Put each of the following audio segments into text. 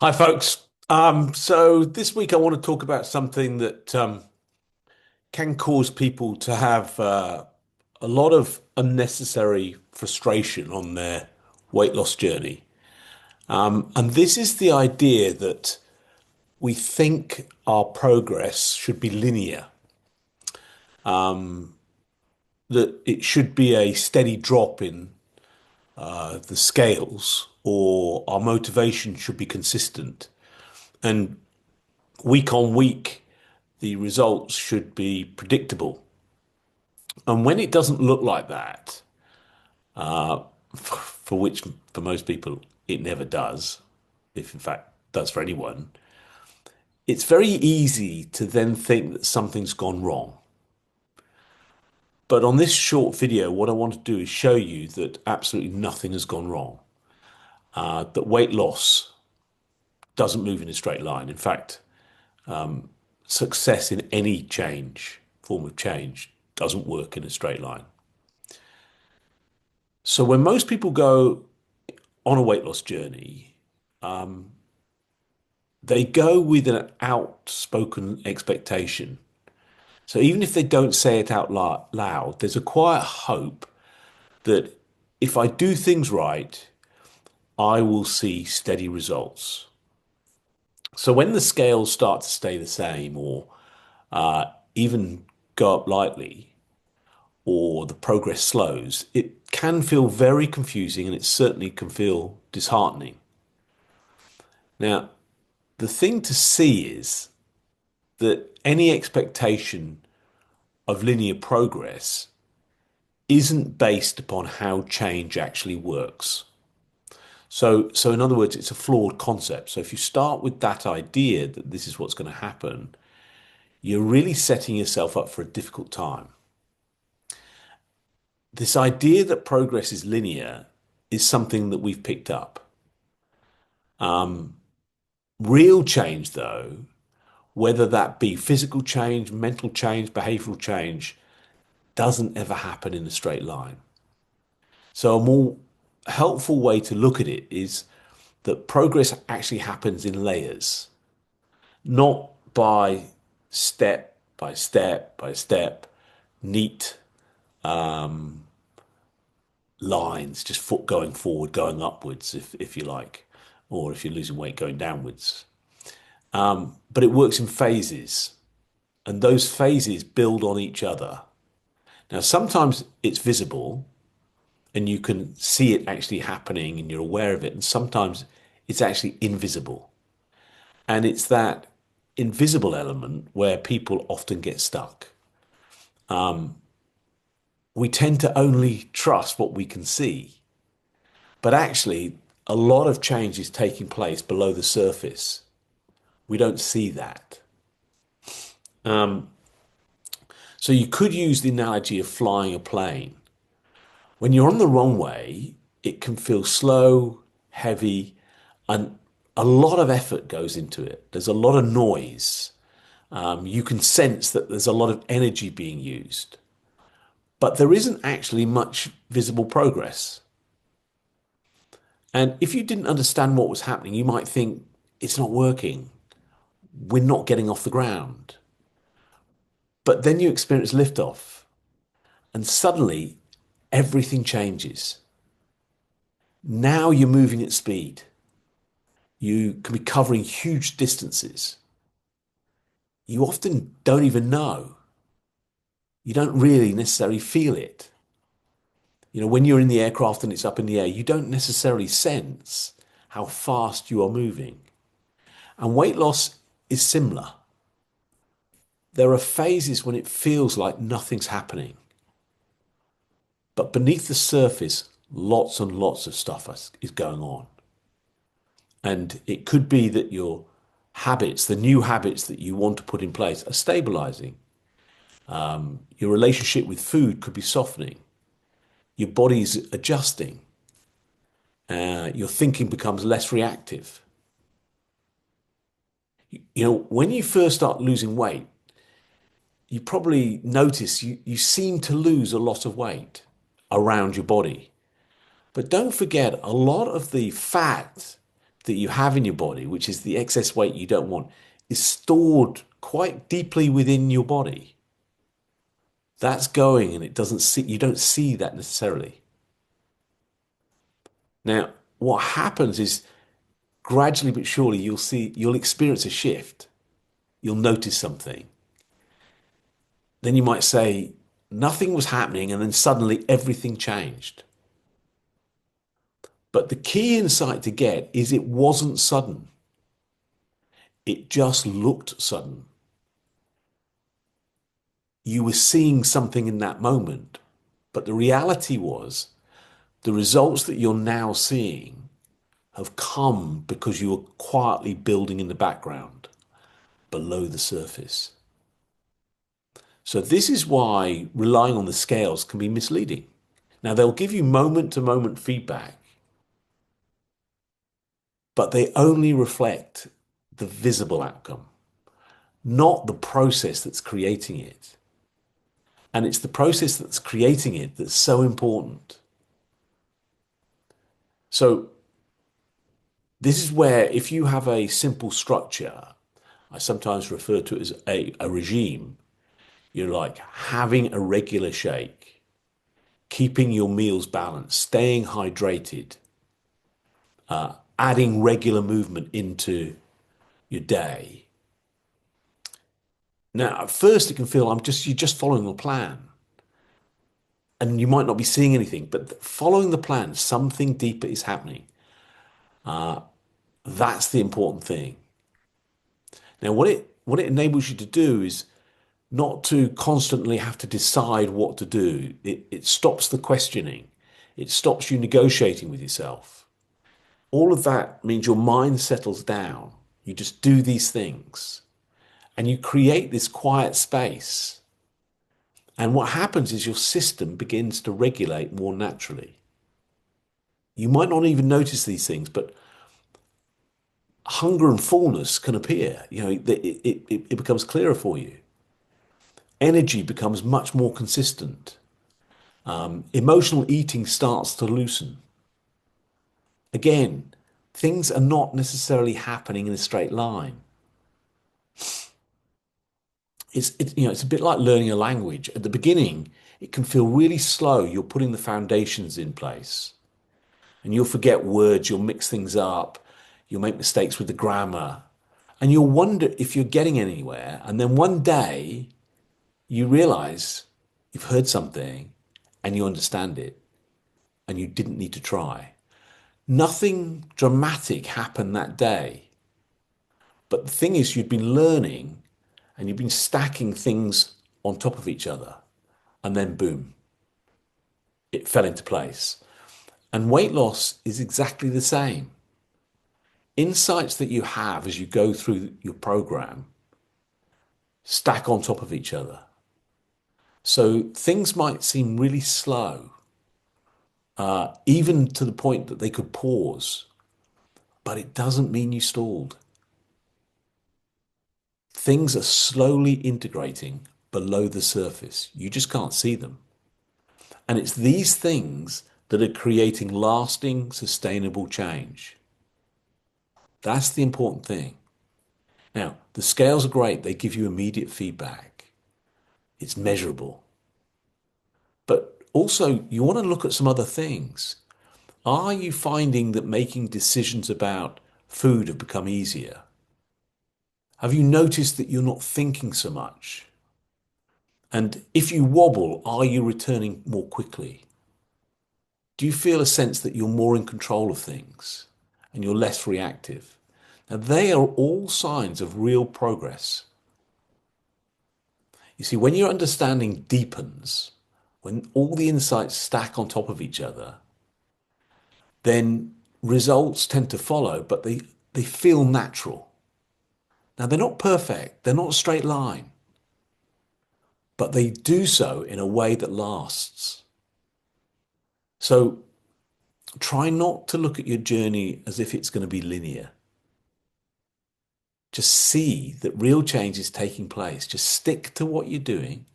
Hi, folks. So this week I want to talk about something that can cause people to have a lot of unnecessary frustration on their weight loss journey. And this is the idea that we think our progress should be linear, that it should be a steady drop in the scales, or our motivation should be consistent. And week on week, the results should be predictable. And when it doesn't look like that, for which for most people it never does, if in fact does for anyone, it's very easy to then think that something's gone wrong. But on this short video, what I want to do is show you that absolutely nothing has gone wrong. That weight loss doesn't move in a straight line. In fact, success in any form of change, doesn't work in a straight line. So when most people go on a weight loss journey, they go with an outspoken expectation. So even if they don't say it out loud, there's a quiet hope that if I do things right, I will see steady results. So when the scales start to stay the same or even go up lightly, or the progress slows, it can feel very confusing and it certainly can feel disheartening. Now, the thing to see is that any expectation of linear progress isn't based upon how change actually works. So in other words, it's a flawed concept. So if you start with that idea that this is what's going to happen, you're really setting yourself up for a difficult time. This idea that progress is linear is something that we've picked up. Real change, though, whether that be physical change, mental change, behavioral change, doesn't ever happen in a straight line. So a more helpful way to look at it is that progress actually happens in layers, not by step by step by step, neat lines, just foot going forward, going upwards, if you like, or if you're losing weight, going downwards. But it works in phases, and those phases build on each other. Now, sometimes it's visible and you can see it actually happening and you're aware of it, and sometimes it's actually invisible. And it's that invisible element where people often get stuck. We tend to only trust what we can see, but actually, a lot of change is taking place below the surface. We don't see that. So you could use the analogy of flying a plane. When you're on the runway, it can feel slow, heavy, and a lot of effort goes into it. There's a lot of noise. You can sense that there's a lot of energy being used, but there isn't actually much visible progress. And if you didn't understand what was happening, you might think it's not working. We're not getting off the ground. But then you experience liftoff, and suddenly everything changes. Now you're moving at speed. You can be covering huge distances. You often don't even know. You don't really necessarily feel it. When you're in the aircraft and it's up in the air, you don't necessarily sense how fast you are moving. And weight loss is similar. There are phases when it feels like nothing's happening. But beneath the surface, lots and lots of stuff is going on. And it could be that your habits, the new habits that you want to put in place, are stabilizing. Your relationship with food could be softening. Your body's adjusting. Your thinking becomes less reactive. When you first start losing weight, you probably notice you seem to lose a lot of weight around your body. But don't forget, a lot of the fat that you have in your body, which is the excess weight you don't want, is stored quite deeply within your body. That's going and it doesn't see, you don't see that necessarily. Now, what happens is gradually but surely you'll experience a shift. You'll notice something. Then you might say, nothing was happening, and then suddenly everything changed. But the key insight to get is it wasn't sudden. It just looked sudden. You were seeing something in that moment, but the reality was the results that you're now seeing have come because you were quietly building in the background below the surface. So this is why relying on the scales can be misleading. Now they'll give you moment to moment feedback, but they only reflect the visible outcome, not the process that's creating it. And it's the process that's creating it that's so important. So this is where if you have a simple structure, I sometimes refer to it as a regime. You're like having a regular shake, keeping your meals balanced, staying hydrated, adding regular movement into your day. Now, at first it can feel you're just following a plan. And you might not be seeing anything, but following the plan, something deeper is happening. That's the important thing. Now, what it enables you to do is not to constantly have to decide what to do. It stops the questioning. It stops you negotiating with yourself. All of that means your mind settles down. You just do these things and you create this quiet space. And what happens is your system begins to regulate more naturally. You might not even notice these things, but hunger and fullness can appear. It becomes clearer for you. Energy becomes much more consistent. Emotional eating starts to loosen. Again, things are not necessarily happening in a straight line. It's a bit like learning a language. At the beginning, it can feel really slow. You're putting the foundations in place, and you'll forget words. You'll mix things up. You'll make mistakes with the grammar, and you'll wonder if you're getting anywhere. And then one day, you realize you've heard something, and you understand it, and you didn't need to try. Nothing dramatic happened that day. But the thing is, you'd been learning and you've been stacking things on top of each other. And then boom, it fell into place. And weight loss is exactly the same. Insights that you have as you go through your program stack on top of each other. So things might seem really slow, even to the point that they could pause, but it doesn't mean you stalled. Things are slowly integrating below the surface. You just can't see them. And it's these things that are creating lasting, sustainable change. That's the important thing. Now, the scales are great. They give you immediate feedback. It's measurable. But also, you want to look at some other things. Are you finding that making decisions about food have become easier? Have you noticed that you're not thinking so much? And if you wobble, are you returning more quickly? Do you feel a sense that you're more in control of things and you're less reactive? Now, they are all signs of real progress. You see, when your understanding deepens, when all the insights stack on top of each other, then results tend to follow, but they feel natural. Now, they're not perfect, they're not a straight line, but they do so in a way that lasts. So try not to look at your journey as if it's going to be linear. Just see that real change is taking place. Just stick to what you're doing,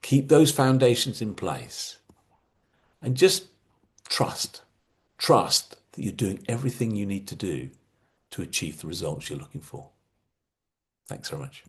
keep those foundations in place, and just trust. Trust that you're doing everything you need to do to achieve the results you're looking for. Thanks very much.